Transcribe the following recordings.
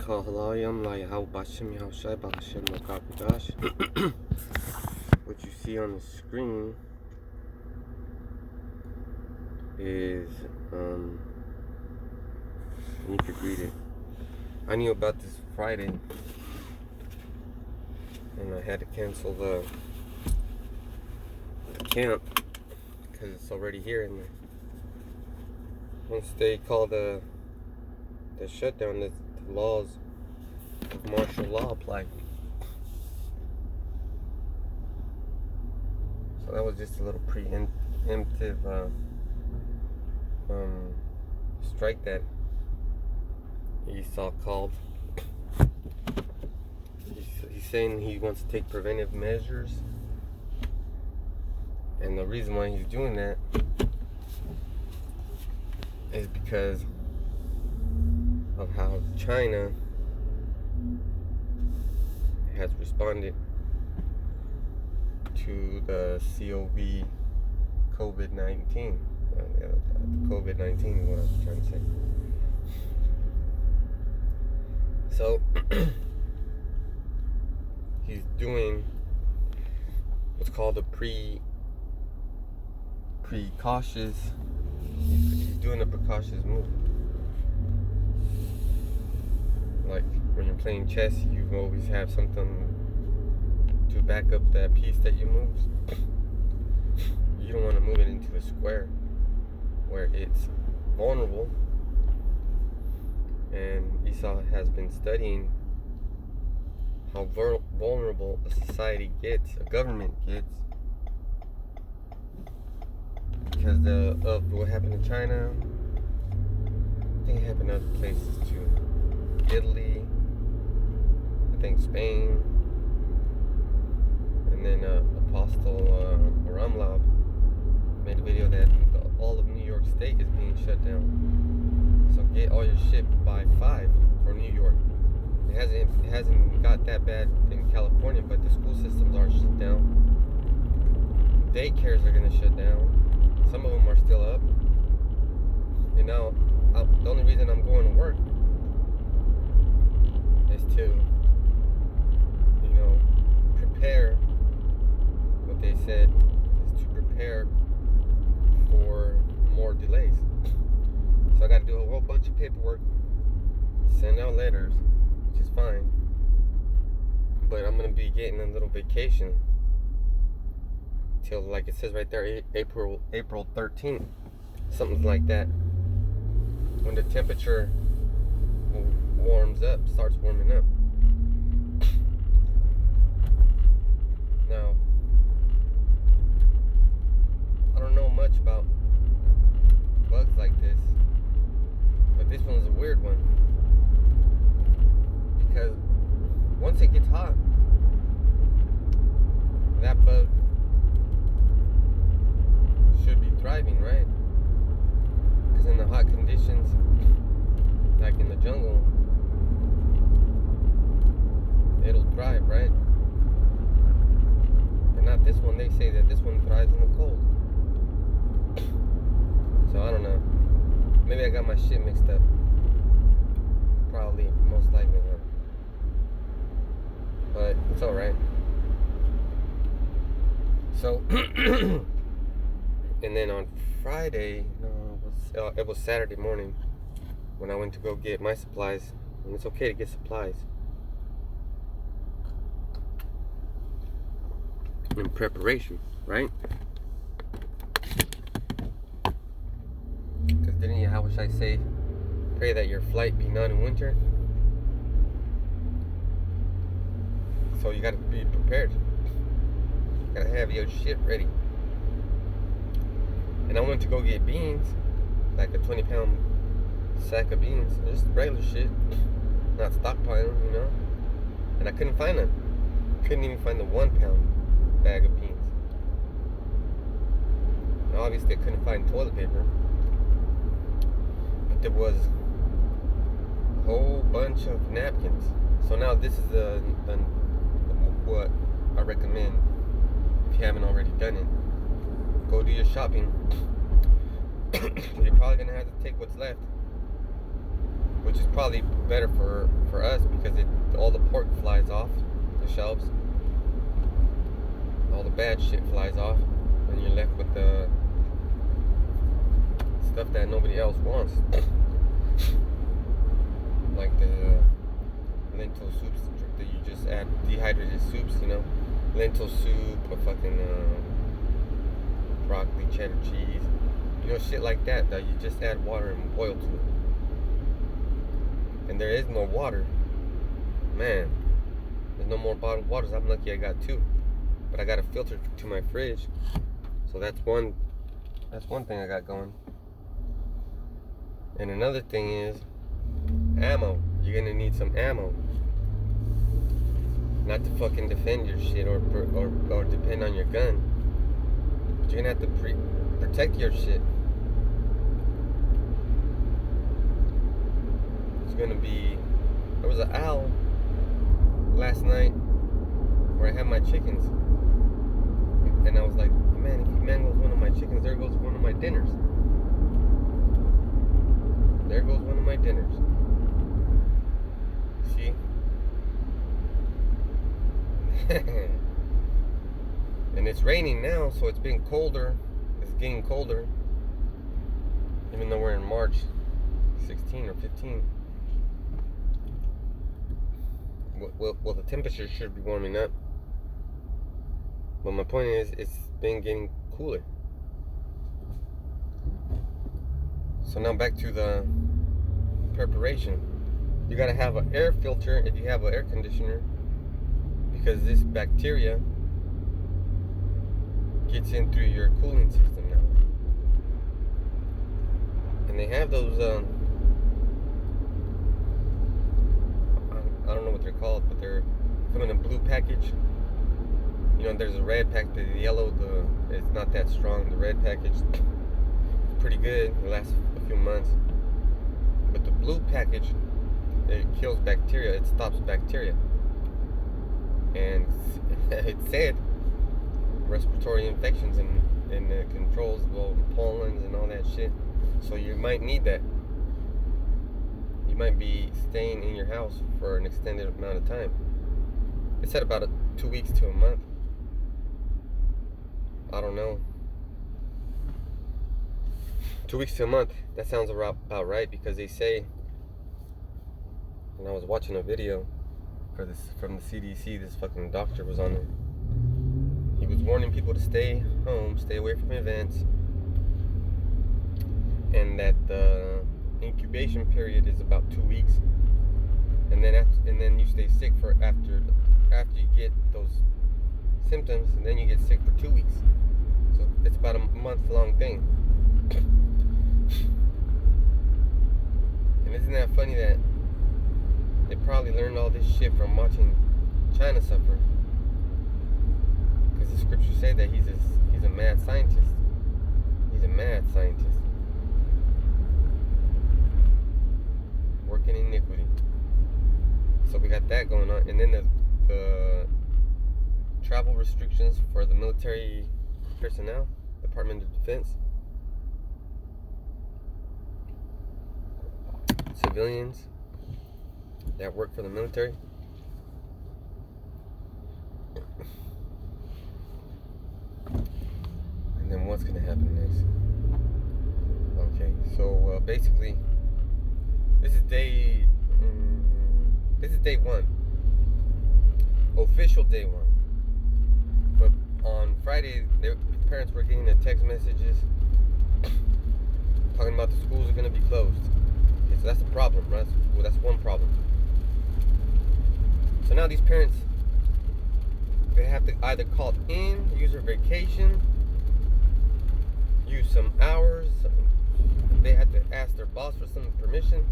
What you see on the screen is, you could read it. I knew about this Friday, and I had to cancel the camp because it's already here. And once they call the shutdown, the laws of martial law apply. So that was just a little preemptive strike that Esau called. He's saying he wants to take preventive measures, and the reason why he's doing that is because of how China has responded to the COVID-19. COVID-19 is what I was trying to say. So he's doing what's called a precautious. He's doing a precautious move. Like when you're playing chess, you always have something to back up that piece that you moved. You don't want to move it into a square where it's vulnerable. And Esau has been studying how vulnerable a society gets, a government gets, because of what happened in China. I think it happened in other places too. Italy, I think Spain, and then Apostle Ramlab made a video that all of New York State is being shut down. So get all your shit by 5 for New York. It hasn't got that bad in California, but the school systems are shut down. Daycares are gonna shut down. Some of them are still up. You know, the only reason I'm going to work is to, prepare. What they said is to prepare for more delays. So I got to do a whole bunch of paperwork, send out letters, which is fine. But I'm going to be getting a little vacation till, like it says right there, April 13th, something like that. When the temperature starts warming up. Now, I don't know much about bugs like this, but this one's a weird one, because once it gets hot, that bug should be thriving, right? Because in the hot conditions, like in the jungle, it'll thrive, right? But not this one. They say that this one thrives in the cold. So I don't know. Maybe I got my shit mixed up. Probably, most likely, huh? But it's alright. So, and then on Friday, it was Saturday morning when I went to go get my supplies. And it's okay to get supplies in preparation, right? Because didn't you, how should I say, pray that your flight be not in winter? So you gotta be prepared. You gotta have your shit ready. And I went to go get beans, like a 20-pound sack of beans, just regular shit, not stockpiling, and I couldn't find them. Couldn't even find the 1-pound bag of beans. And obviously I couldn't find toilet paper, but there was a whole bunch of napkins. So now this is what I recommend if you haven't already done it. Go do your shopping. You're probably gonna have to take what's left which is probably better for us because all the pork flies off the shelves, all the bad shit flies off, and you're left with the stuff that nobody else wants, like the lentil soups that you just add dehydrated soups, lentil soup, a fucking broccoli, cheddar cheese, shit like that you just add water and boil to it. And there is no water, man. There's no more bottled waters. I'm lucky I got 2, but I got a filter to my fridge, so that's one thing I got going. And another thing is ammo. You're gonna need some ammo, not to fucking defend your shit or depend on your gun, but you're gonna have to protect your shit. There was an owl last night where I had my chickens, and I was like, man, if he mangles one of my chickens, there goes one of my dinners. There goes one of my dinners. See? And it's raining now, so it's been colder. It's getting colder, even though we're in March 16 or 15. Well, the temperature should be warming up. But my point is, it's been getting cooler. So now back to the preparation. You gotta have an air filter if you have an air conditioner, because this bacteria gets in through your cooling system now. And they have those I don't know what they're called, but they're come in a blue package. There's a red pack, the yellow, it's not that strong. The red package is pretty good. It lasts a few months. But the blue package, it kills bacteria. It stops bacteria. And it said respiratory infections and it controls pollens and all that shit. So you might need that. You might be staying in your house for an extended amount of time. It said about 2 weeks to a month. I don't know. 2 weeks to a month. That sounds about right, because they say, and I was watching a video from the CDC, this fucking doctor was on there. He was warning people to stay home, stay away from events, and that the incubation period is about 2 weeks, and then you stay sick for after you get those symptoms, and then you get sick for 2 weeks. So it's about a month-long thing. And isn't that funny that they probably learned all this shit from watching China suffer? Because the scriptures say that he's a mad scientist. He's a mad scientist. Working iniquity. So we got that going on. And then the travel restrictions for the military personnel, Department of Defense, civilians that work for the military. And then what's going to happen next? Okay, so basically, this is day 1, official day 1. But on Friday, parents were getting the text messages talking about the schools are going to be closed. Okay, so that's a problem, right? Well, that's one problem. So now these parents, they have to either call in, use their vacation, use some hours. They had to ask their boss for some permission.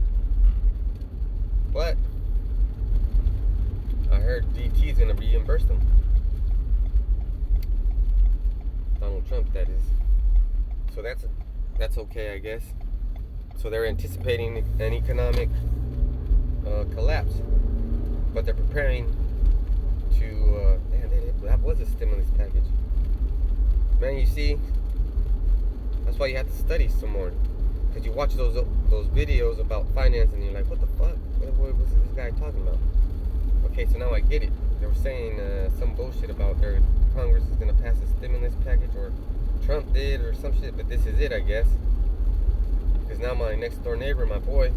But I heard DT is going to reimburse them. Donald Trump, that is. So that's okay, I guess. So they're anticipating an economic collapse, but they're preparing to. That was a stimulus package. Man, you see, that's why you have to study some more. Because you watch those videos about finance and you're like, what the fuck? What was this guy talking about? Okay, so now I get it. They were saying some bullshit about their Congress is gonna pass a stimulus package, or Trump did, or some shit. But this is it, I guess. Because now my next door neighbor, my boy,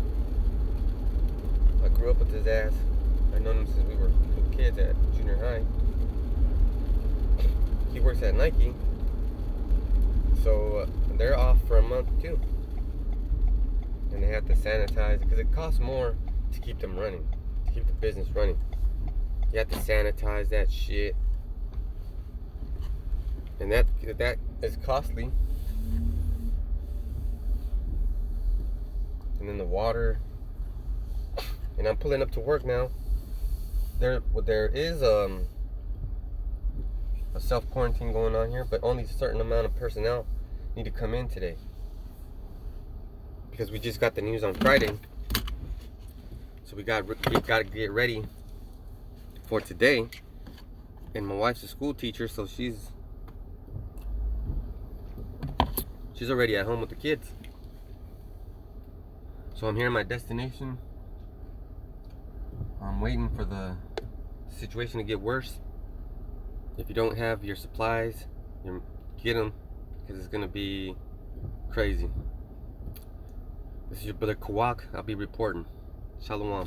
I grew up with his ass. I've known him since we were little kids at junior high. He works at Nike, so they're off for a month too. And they have to sanitize because it costs more to keep them running, to keep the business running. You have to sanitize that shit, and that is costly. And then the water. And I'm pulling up to work now. There is a self-quarantine going on here, but only a certain amount of personnel need to come in today, because we just got the news on Friday. So we got to get ready for today. And my wife's a school teacher, so she's already at home with the kids. So I'm here at my destination. I'm waiting for the situation to get worse. If you don't have your supplies, get them, because it's gonna be crazy. This is your brother Kawak. I'll be reporting. Shalom.